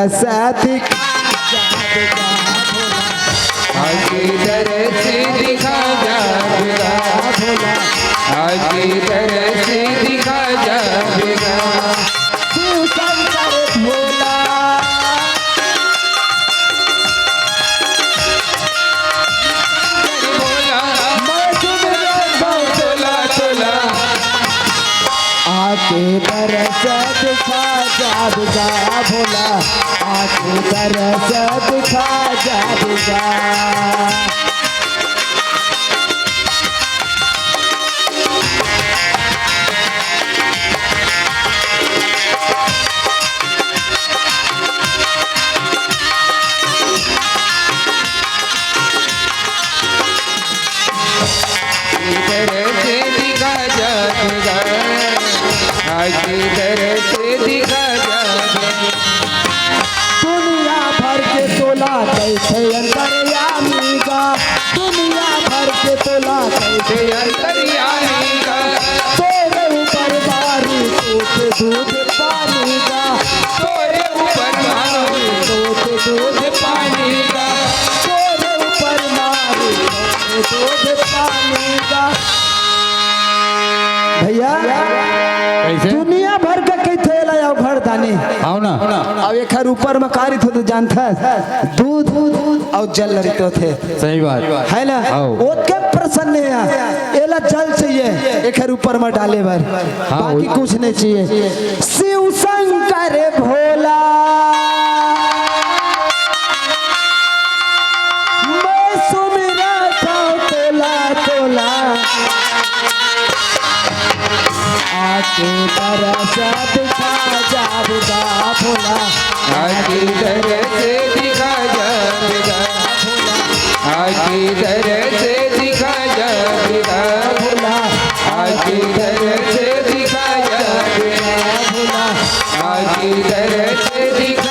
दरस दिखा जाएगा भोला, आके दरस दिखा जाएगा भोला आके दरस दिखा जाएगा। शिव शंकर भोला बोला मैं तुम्हें तोला तोला आके दरस दिखा जाएगा भोला, आके दरस दिखा जाएगा। दरस दिखा जाएगा आके दरस दिखा जाएगा। दुनिया भर के तोला कैसे अंतर्यामी का, दुनिया भर के तोला कैसे अंतर्यामी का तेरे ऊपर बारी दूध दूध पानी का, तोरे ऊपर मारी दूध दूध पानी का तेरे ऊपर मारी दूध पानी का। भैया कैसे दुनिया भर का कई थैला या घर दानी आओ ना अब एक हर ऊपर में कारी थे तो जानता है दूध और जल रहते थे, सही बात है ना। आओ। वो क्या प्रसन्न है एला जल चाहिए एक हर ऊपर में डाले भर, बाकी कुछ नहीं चाहिए। शिव शंकर भोला मैं सुमिरा था तोला तोला, आके दरस दिखा जाएगा भोला, आके दरस दिखा जाएगा आके दरस दिखा जाएगा भोला आके दरस दिखा जाएगा भोला आके दरस दिखा